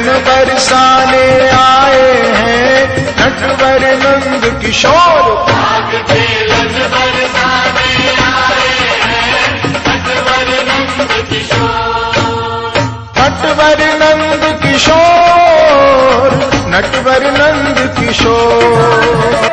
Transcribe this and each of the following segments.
बेलन बरसाने आए हैं नटवर नंद किशोर। बेलन बरसाने आए हैं नटवर नंद किशोर। नटवर नंद किशोर, नटवर नंद किशोर।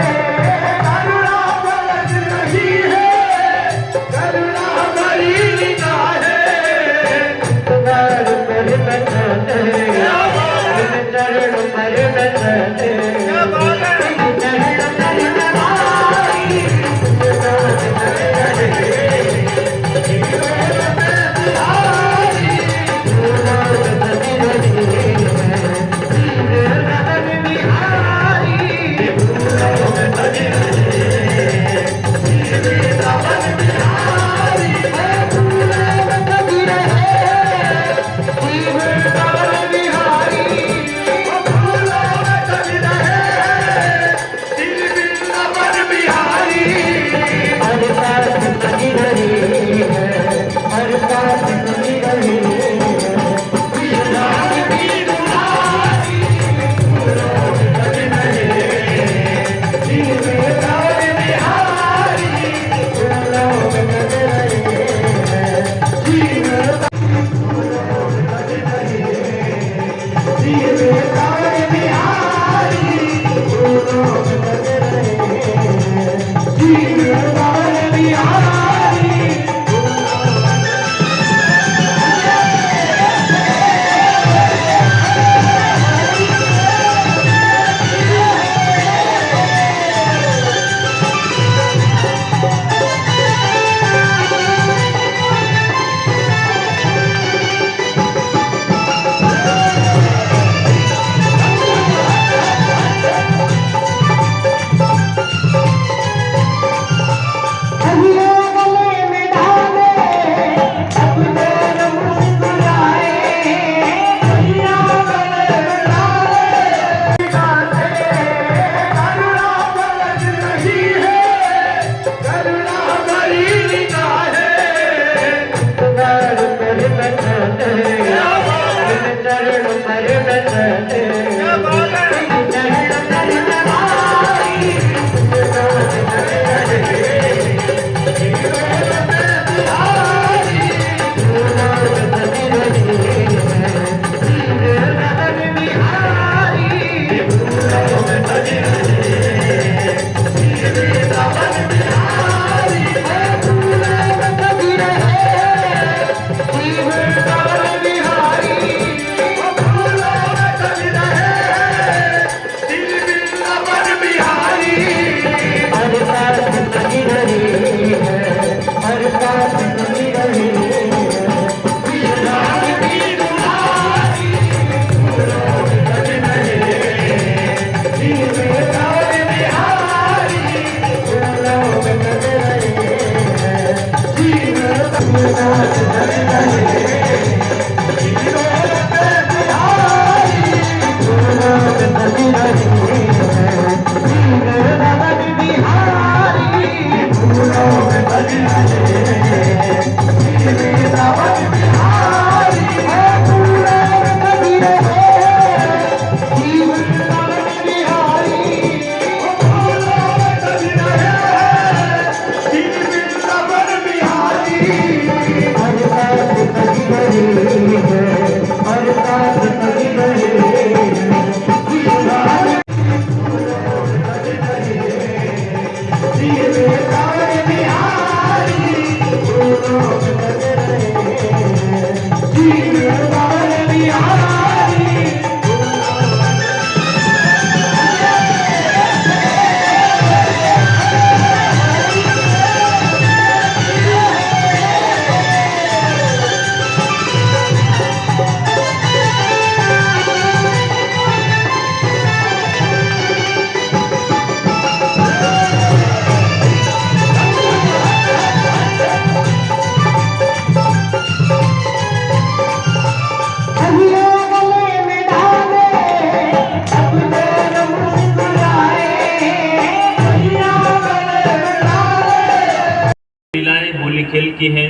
होली खेल की है।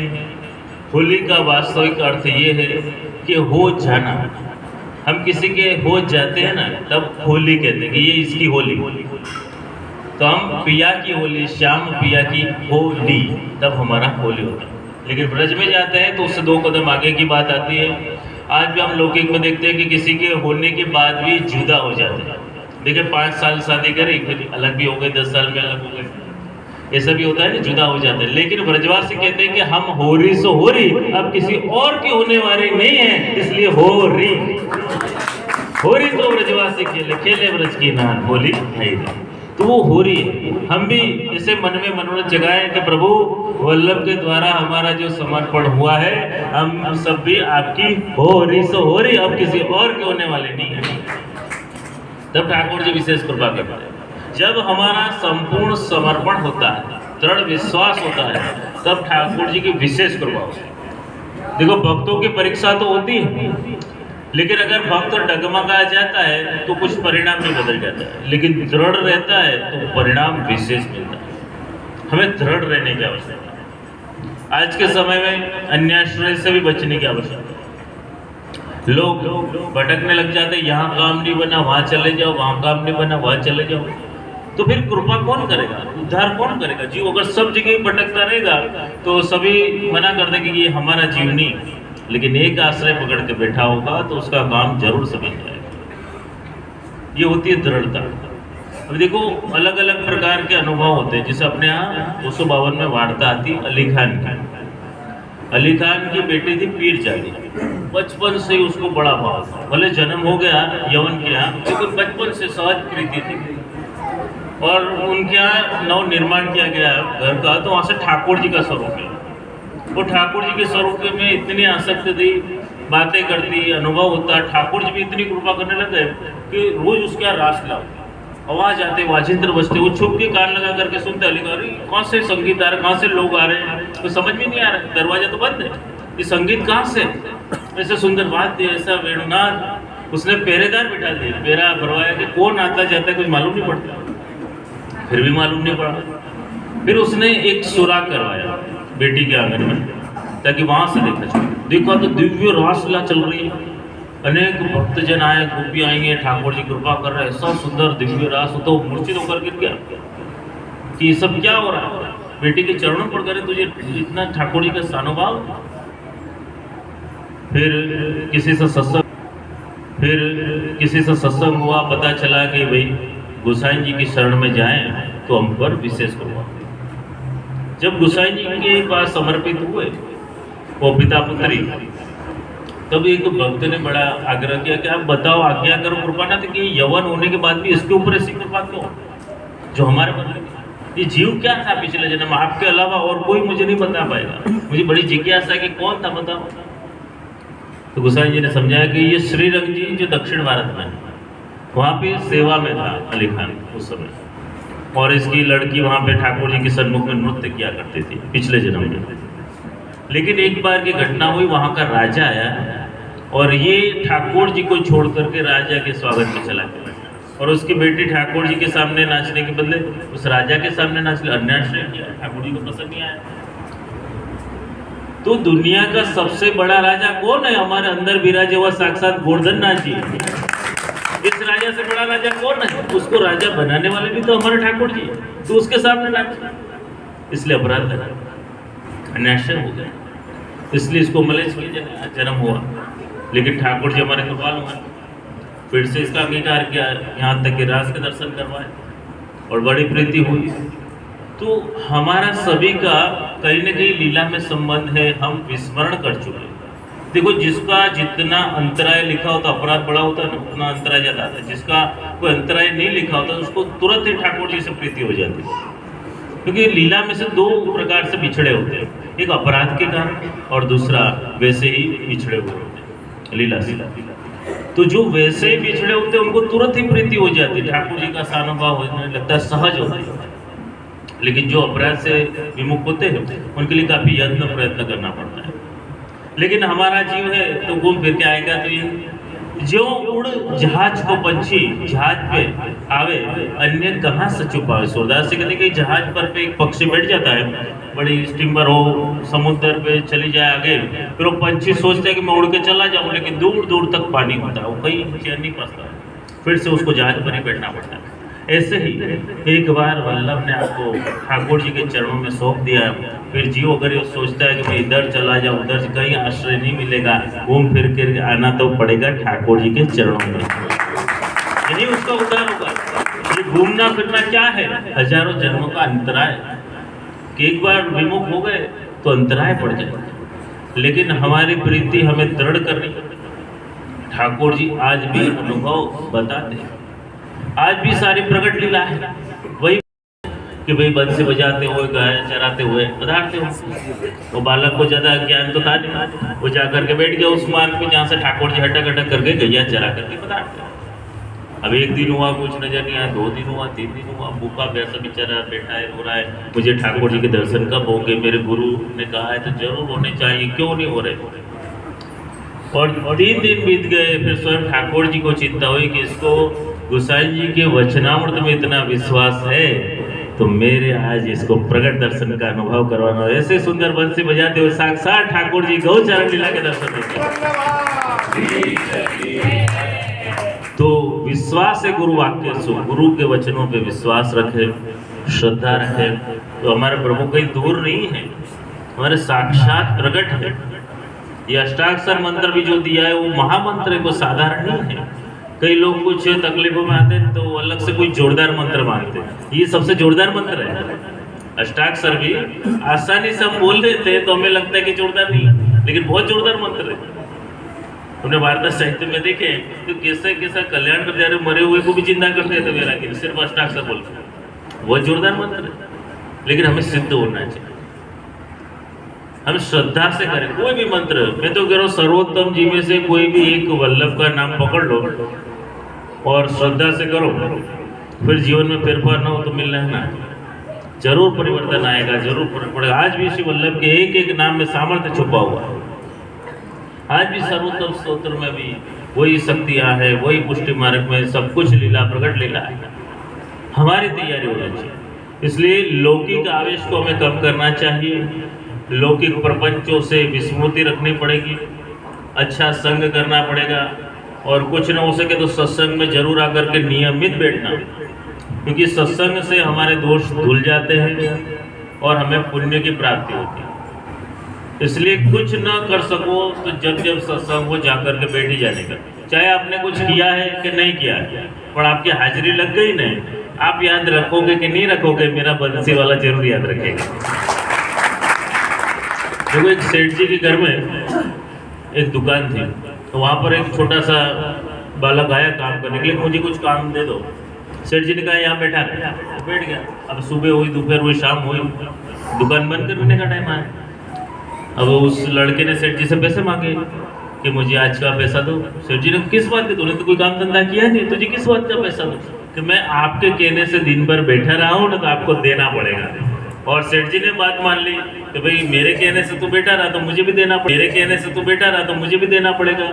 होली का वास्तविक अर्थ ये है कि हो जाना, हम किसी के हो जाते हैं ना, तब होली कहते हैं कि ये इसकी होली। तो हम पिया की होली, श्याम पिया की होली, तब हमारा होली होता है। लेकिन ब्रज में जाते हैं तो उससे 2 कदम आगे की बात आती है। आज भी हम लौकिक में देखते हैं कि किसी के होने के बाद भी जुदा हो जाते हैं। देखिए 5 साल शादी करी, फिर अलग भी हो गए, 10 साल में अलग हो गए, ऐसा भी होता है ना, जुदा हो जाते हैं। लेकिन ब्रजवासी कहते हैं कि हम होरी सो होरी, अब किसी और की होने वाले नहीं है, इसलिए होरी। होरी तो ब्रजवासी खेले, खेले ब्रज की नान, होली है। तो वो हो रही है। हम भी इसे मन में मनोरथ जगाएं कि प्रभु वल्लभ के द्वारा हमारा जो समर्पण हुआ है, हम सब भी आपकी हो रही, अब किसी और के होने वाले नहीं है। तब ठाकुर जी विशेष कृपा करते हैं। जब हमारा संपूर्ण समर्पण होता है, दृढ़ विश्वास होता है, तब ठाकुर जी की विशेष कृपा होती है। देखो भक्तों की परीक्षा तो होती है, लेकिन अगर भक्त डगमगा जाता है तो कुछ परिणाम नहीं बदल जाता है, लेकिन दृढ़ रहता है तो परिणाम विशेष मिलता है। हमें दृढ़ रहने की आवश्यकता है। आज के समय में अन्याश्रय से भी बचने की आवश्यकता है। लोग भटकने लग जाते हैं, यहाँ काम नहीं बना वहाँ चले जाओ, वहाँ काम नहीं बना वहाँ चले जाओ। तो फिर कृपा कौन करेगा, उद्धार कौन करेगा? जीव अगर सब जगह भटकता रहेगा तो सभी मना कर देंगे कि ये हमारा जीव नहीं। लेकिन एक आश्रय पकड़ के बैठा होगा तो उसका काम जरूर समझ जाएगा। ये होती है दृढ़ता। अब देखो अलग अलग प्रकार के अनुभव होते हैं। जैसे अपने यहाँ 252 में वार्ता आती अली खान की। अली खान की बेटी थी पीर जाली। बचपन से उसको बड़ा भाव था, भले जन्म हो गया यवन के यहाँ, लेकिन बचपन से सहज प्रीति थी। और उनके यहाँ नव निर्माण किया गया घर का, तो वहाँ से ठाकुर जी का स्वरूप है। वो ठाकुर जी के स्वरूप में इतनी आसक्ति थी, बातें करती, अनुभव होता। ठाकुर जी भी इतनी कृपा करने लगे कि रोज उसके यहाँ रास लाओ, आवाज आते, वाजिंत्र बजते, वो छुप के कान लगा करके सुनते। अली कौन से संगीत आ रहे, कहाँ से लोग आ रहे हैं, तो समझ में नहीं आ रहा, दरवाजा तो बंद है, ये संगीत कहाँ से? ऐसा सुंदर वाद्य, ऐसा वेणुनाद। उसने पहरेदार बिठा दिया, पहरा भरवाया कि कौन आता जाता है कुछ मालूम नहीं पड़ता। फिर भी मालूम नहीं पड़ा। फिर उसने एक सुराग करवाया बेटी के आंगन में, ताकि वहां से देखा तो दिव्य रासलीला चल रही है। अनेक भक्तजन आए, गोपी आएंगे, ठाकुर जी कृपा कर रहे हैं, ऐसा सुंदर दिव्य रास। तो मूर्छित होकर गिर गया कि ये सब क्या हो रहा है। बेटी के चरणों पर करे तुझे इतना ठाकुर जी का सानुभाव। फिर किसी से सत्संग हुआ, पता चला कि भाई गोसाई जी की शरण में जाएं तो हम पर विशेष कृपा। जब गोसाई जी के पास समर्पित हुए वो पिता पुत्री, तब एक भक्त ने बड़ा आग्रह किया कि आप बताओ, आज्ञा करो कृपानाथ कि यवन होने के बाद भी इसके ऊपर ऐसी कृपा क्यों जो हमारे बदले? ये जीव क्या था पिछले जन्म, आपके अलावा और कोई मुझे नहीं बता पाएगा। मुझे बड़ी जिज्ञासा है कि कौन था, बताओ। तो गोसाई जी ने समझाया कि ये श्रीरंग जी जो दक्षिण भारत में, वहाँ पे सेवा में था अली खान उस समय, और इसकी लड़की वहाँ पे ठाकुर जी के सन्मुख में नृत्य किया करती थी पिछले जन्म में। लेकिन एक बार की घटना हुई, वहाँ का राजा आया और ये ठाकुर जी को छोड़ करके राजा के स्वागत में चला गया, और उसकी बेटी ठाकुर जी के सामने नाचने के बदले उस राजा के सामने नाचने, अन्याय किया। ठाकुर जी को पसंद नहीं आया। तो दुनिया का सबसे बड़ा राजा कौन है? हमारे अंदर विराजे हुआ साक्षात गोवर्धन नाथ जी। इस राजा से बड़ा राजा कौन है? उसको राजा बनाने वाले भी तो हमारे ठाकुर जी, तो उसके सामने नाच, इसलिए अपराध लगा, अन्याय हो गया। इसलिए इसको मलेच के जन्म हुआ। लेकिन ठाकुर जी हमारे कृपालु हैं, फिर से इसका अंगीकार किया, यहाँ तक कि रास के दर्शन करवाए और बड़ी प्रीति हुई। तो हमारा सभी का कहीं न कहीं लीला में संबंध है, हम विस्मरण कर चुके हैं। देखो जिसका जितना अंतराय लिखा होता, अपराध बड़ा होता है ना, उतना अंतराय ज्यादा आता है। जिसका कोई अंतराय नहीं लिखा होता उसको तुरंत ही ठाकुर जी से प्रीति हो जाती है। क्योंकि लीला में से 2 प्रकार से बिछड़े होते हैं, एक अपराध के कारण और दूसरा वैसे ही बिछड़े हुए होते हैं लीला से। तो जो वैसे ही बिछड़े होते हैं उनको तुरंत ही प्रीति हो जाती है, ठाकुर जी का सानुभाव होने लगता है, सहज होता है। लेकिन जो अपराध से विमुख होते हैं उनके लिए काफी यत्न प्रयत्न करना पड़ता है। लेकिन हमारा जीव है तो घूम फिर के आएगा तो ये जो उड़ जहाज को पंछी जहाज पे आवे अन्य कहाँ से छुपावे। सूरदास जी कहते कि जहाज पर पे एक पक्षी बैठ जाता है, बड़ी स्टीमर हो समुद्र पे चली जाए आगे, फिर वो पंछी सोचता है कि मैं उड़ के चला जाऊं, लेकिन दूर दूर तक पानी होता है, वो कहीं चैन नहीं पड़ता, फिर से उसको जहाज पर ही बैठना पड़ता है। ऐसे ही एक बार वल्लभ ने आपको ठाकुर जी के चरणों में सौंप दिया, फिर जीव अगर ये सोचता है कि मैं इधर चला जाऊं, उधर से कहीं आश्रय नहीं मिलेगा, घूम फिर कर आना तो पड़ेगा ठाकुर जी के चरणों में, यही उसका उद्धार होगा। ये घूमना फिरना क्या है? हजारों जन्मों का अंतराय, कि एक बार विमुख हो गए तो अंतराय पड़ जाए। लेकिन हमारी प्रीति हमें दृढ़ करनी, ठाकुर जी आज भी अनुभव बताते हैं, आज भी सारी प्रकट लीला है वही कि भाई बंसी बजाते हुए गाय चराते हुए पधारते हुए। वो बालक को ज्यादा ज्ञान तो था नहीं, वो जाकर के बैठ गया उस मान पे जहाँ से ठाकुर जी हटक हटक करके गैया चरा करके पधारते। अब एक दिन हुआ कुछ नजर नहीं आया, 2 दिन हुआ, 3 दिन हुआ, भूखा प्यासा बेचारा बैठा है, रो रहा है, मुझे ठाकुर जी के दर्शन कब होंगे, मेरे गुरु ने कहा है तो जरूर होने चाहिए, क्यों नहीं हो रहे। और 3 दिन बीत गए, फिर स्वयं ठाकुर जी को चिंता हुई कि इसको गोसाई जी के वचनामृत में इतना विश्वास है तो मेरे आज इसको प्रकट दर्शन का अनुभव करवाना। ऐसे सुंदर बंसी बजाते हुए साक्षात ठाकुर जी गौचरण लीला के दर्शन देते। तो विश्वास है गुरु वाक्य से, गुरु के वचनों पे विश्वास रखे, श्रद्धा रखे, तो हमारे प्रभु कहीं दूर नहीं है, हमारे साक्षात प्रकट है। ये अष्टाक्षर मंत्र भी जो दिया है वो महामंत्र है, वो साधारण नहीं है। कई लोग कुछ तकलीफों में आते हैं तो अलग से कोई जोरदार मंत्र मांगते हैं, ये सबसे जोरदार मंत्र है। अष्टाक्षर भी आसानी से हम बोल देते हैं तो हमें लगता है कि जोरदार नहीं, लेकिन बहुत जोरदार मंत्र है। हमने भारत साहित्य में देखे तो कैसे कैसा कल्याण कर जा रहे मरे हुए को भी जिंदा कर देते मेरा कि सिर्फ अष्टाक्षर बोलते, बहुत जोरदार मंत्र है। लेकिन हमें सिद्ध होना चाहिए, हम श्रद्धा से करें कोई भी मंत्र। मैं तो कह रहा हूँ सर्वोत्तम जी में से कोई भी एक वल्लभ का नाम पकड़ लो और श्रद्धा से करो, फिर जीवन में फेरफार ना हो तो मिल रहना, जरूर परिवर्तन आएगा, जरूर फर्क पड़ेगा। आज भी श्री वल्लभ के एक एक नाम में सामर्थ्य छुपा हुआ है। आज भी सर्वोत्तम स्तोत्र में भी वही शक्तियाँ है, वही पुष्टि मार्ग में सब कुछ लीला प्रकट लीला है। हमारी तैयारी होनी चाहिए, इसलिए लौकिक आवेश को हमें कम करना चाहिए, लौकिक प्रपंचों से विस्मृति रखनी पड़ेगी, अच्छा संग करना पड़ेगा, और कुछ न हो सके तो सत्संग में जरूर आकर के नियमित बैठना, क्योंकि सत्संग से हमारे दोष धुल जाते हैं और हमें पुण्य की प्राप्ति होती है। इसलिए कुछ न कर सको तो जब जब सत्संग हो जाकर के बैठ ही जाने का, चाहे आपने कुछ किया है कि नहीं किया है, पर आपकी हाजिरी लग गई नहीं, आप याद रखोगे कि नहीं रखोगे, मेरा बंसी वाला जरूर याद रखेगा। देखो एक सेठ जी के घर में एक दुकान थी, तो वहाँ पर एक छोटा सा बालक आया काम करने के लिए, मुझे कुछ काम दे दो। सेठ जी ने कहा यहाँ बैठा रहे, तो बैठ गया। अब सुबह हुई, दोपहर हुई, शाम हुई, दुकान बंद करने का टाइम आया। अब उस लड़के ने सेठ जी से पैसे मांगे कि मुझे आज का पैसा दो। सेठ जी ने किस बात के, तूने तो कोई काम धंधा किया नहीं, तुझे किस बात का पैसा दो? कि मैं आपके कहने से दिन भर बैठा रहा हूँ ना, तो आपको देना पड़ेगा। और सेठ जी ने बात मान ली कि भाई मेरे कहने से तू बैठा रहा तो मुझे भी देना पड़ेगा, मेरे कहने से तू बैठा रहा तो मुझे भी देना पड़ेगा।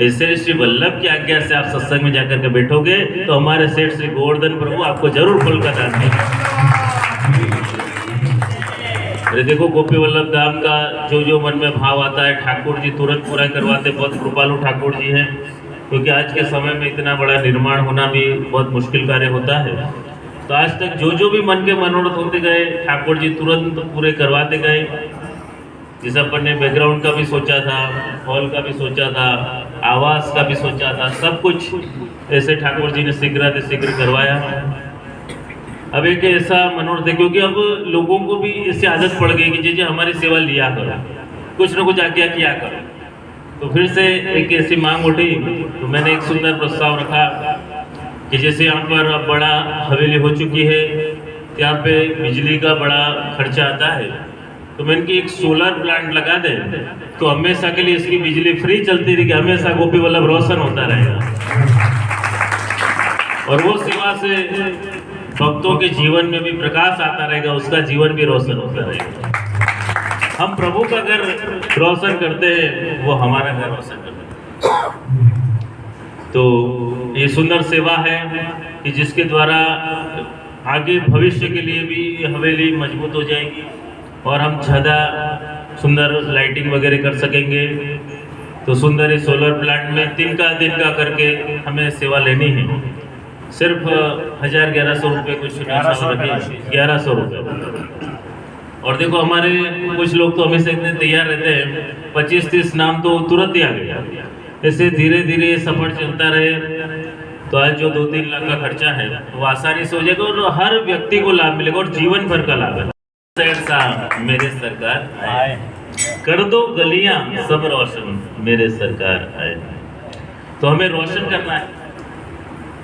ऐसे श्री वल्लभ की आज्ञा से आप सत्संग में जाकर के बैठोगे तो हमारे सेठ श्री गोवर्धन प्रभु आपको जरूर फल का दान देंगे। अरे देखो गोपी वल्लभ धाम का जो जो मन में भाव आता है ठाकुर जी तुरंत पूरा करवाते, बहुत कृपालु ठाकुर जी हैं। क्योंकि आज के समय में इतना बड़ा निर्माण होना भी बहुत मुश्किल कार्य होता है, तो आज तक जो जो भी मन के मनोरथ होते गए ठाकुर जी तुरंत पूरे करवाते गए। जिस अपन ने बैकग्राउंड का भी सोचा था, हॉल का भी सोचा था, आवास का भी सोचा था, सब कुछ ऐसे ठाकुर जी ने शीघ्र करवाया। अब एक ऐसा मनोरथ है, क्योंकि अब लोगों को भी इससे आदत पड़ गई कि जी हमारी सेवा लिया करो, कुछ न कुछ आज्ञा किया करो। तो फिर से एक ऐसी मांग उठी, तो मैंने एक सुंदर प्रस्ताव रखा कि जैसे यहाँ पर अब बड़ा हवेली हो चुकी है, यहाँ पे बिजली का बड़ा खर्चा आता है, तो मैंने कि एक सोलर प्लांट लगा दे तो हमेशा के लिए इसकी बिजली फ्री चलती रहेगी, हमेशा गोपी वल्लभ रोशन होता रहेगा। और वो सेवा से भक्तों के जीवन में भी प्रकाश आता रहेगा, उसका जीवन भी रोशन होता रहेगा। हम प्रभु का घर रोशन करते हैं, वो हमारा घर रोशन करते हैं। तो ये सुंदर सेवा है कि जिसके द्वारा आगे भविष्य के लिए भी हवेली मजबूत हो जाएगी और हम ज़्यादा सुंदर लाइटिंग वगैरह कर सकेंगे। तो सुंदर इस सोलर प्लांट में दिन का करके हमें सेवा लेनी है। सिर्फ 1100 रुपये कुछ 1100 रुपये। और देखो हमारे कुछ लोग तो हमेशा इतने तैयार रहते हैं, 25-30 नाम तो तुरंत ही आ गया। ऐसे धीरे धीरे ये सफर चलता रहे तो आज जो 2-3 लाख का खर्चा है वो आसानी से हो जाएगा और हर व्यक्ति को लाभ मिलेगा और जीवन भर का लाभ है। साहब मेरे सरकार आए, कर दो गलियां सब रोशन मेरे सरकार आए। तो हमें रोशन करना है।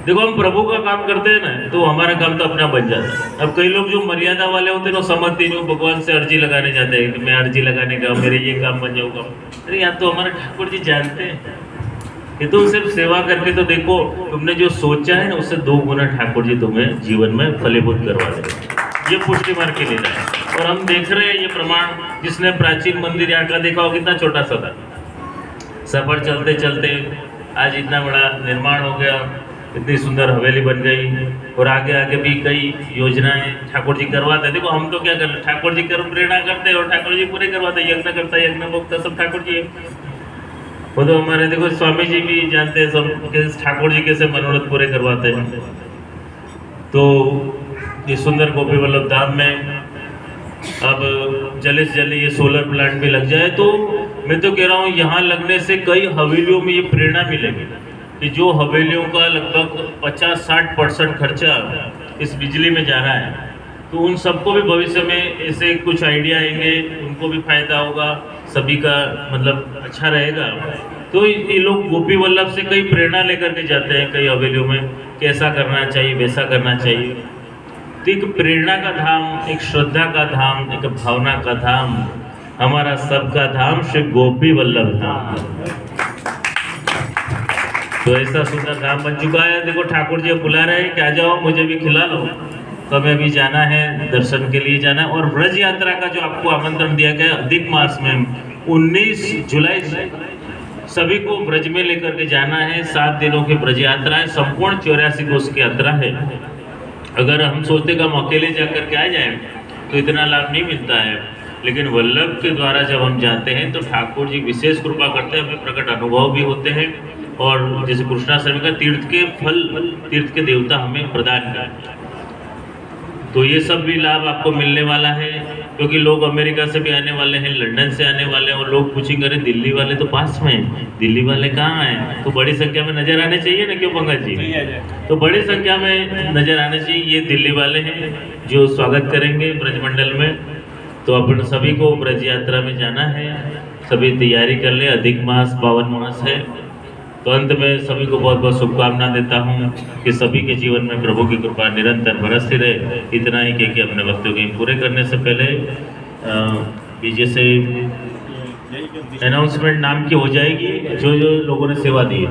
देखो हम प्रभु का काम करते हैं ना तो हमारा काम तो अपना बन जाता है। अब कई लोग जो मर्यादा वाले होते हैं वो समझते नहीं, भगवान से अर्जी लगाने जाते हैं कि मैं अर्जी लगाने का मेरे ये काम बन जाऊँगा। अरे यहाँ तो हमारे ठाकुर जी जानते हैं। ये तो सिर्फ सेवा करके तो देखो तुमने जो सोचा है ना उससे 2 गुना ठाकुर जी तुम्हें जीवन में फलीभूत करवा देंगे। ये पुष्टि मार के लेना है। और हम देख रहे हैं ये प्रमाण, जिसने प्राचीन मंदिर यहाँ का देखा हो कितना छोटा सा था, सफर चलते चलते आज इतना बड़ा निर्माण हो गया, इतनी सुंदर हवेली बन गई और आगे आगे भी कई योजनाएं ठाकुर जी करवाते हैं। देखो हम तो क्या कर रहे, ठाकुर जी कर प्रेरणा करते हैं और ठाकुर जी पूरे करवाते हैं। यज्ञ करता है, यज्ञ भोगता सब ठाकुर जी है। वो तो हमारे देखो स्वामी जी भी जानते हैं सब कैसे ठाकुर जी कैसे मनोरथ पूरे करवाते हैं। तो ये सुंदर गोपी वल्लभ धाम में अब जल्दी से जल्दी ये सोलर प्लांट भी लग जाए तो मैं तो कह रहा हूँ यहाँ लगने से कई हवेलियों में ये प्रेरणा मिलेगी कि जो हवेलियों का लगभग 50-60% खर्चा इस बिजली में जा रहा है तो उन सबको भी भविष्य में ऐसे कुछ आइडिया आएंगे, उनको भी फायदा होगा, सभी का मतलब अच्छा रहेगा। तो ये लोग गोपी वल्लभ से कई प्रेरणा लेकर के जाते हैं कई हवेलियों में, कैसा करना चाहिए वैसा करना चाहिए। तो एक प्रेरणा का धाम, एक श्रद्धा का धाम, एक भावना का धाम, हमारा सबका धाम श्री गोपी वल्लभ धाम। तो ऐसा सुंदर धाम बन चुका है। देखो ठाकुर जी बुला रहे हैं कि आ जाओ मुझे भी खिला लो। तो हमें अभी जाना है, दर्शन के लिए जाना है। और ब्रज यात्रा का जो आपको आमंत्रण दिया गया अधिक मास में 19 जुलाई से सभी को ब्रज में लेकर के जाना है। 7 दिनों की ब्रज यात्रा है, संपूर्ण 84 कोस की यात्रा है। अगर हम सोचते कि हम अकेले जाकर के आ जाए तो इतना लाभ नहीं मिलता है, लेकिन वल्लभ के द्वारा जब हम जाते हैं तो ठाकुर जी विशेष कृपा करते हैं, हमें प्रकट अनुभव भी होते हैं। और जैसे कृष्णाष्टमी का तीर्थ के फल, तीर्थ के देवता हमें प्रदान करते हैं। तो ये सब भी लाभ आपको मिलने वाला है, क्योंकि लोग अमेरिका से भी आने वाले हैं, लंदन से आने वाले हैं और लोग पूछेंगे अरे दिल्ली वाले तो पास में हैं, दिल्ली वाले कहाँ हैं? तो बड़ी संख्या में नजर आने चाहिए ना, क्यों पंकज जी? तो बड़ी संख्या में नजर आने चाहिए। ये दिल्ली वाले हैं जो स्वागत करेंगे ब्रजमंडल में। तो अपन सभी को ब्रज यात्रा में जाना है, सभी तैयारी कर ले। अधिक मास पावन मास है। तो अंत में सभी को बहुत बहुत शुभकामना देता हूँ कि सभी के जीवन में प्रभु की कृपा निरंतर बरसती रहे। इतना ही कह के अपने वक्तव्य को पूरे करने से पहले कि जैसे अनाउंसमेंट नाम की हो जाएगी, जो जो लोगों ने सेवा दी है।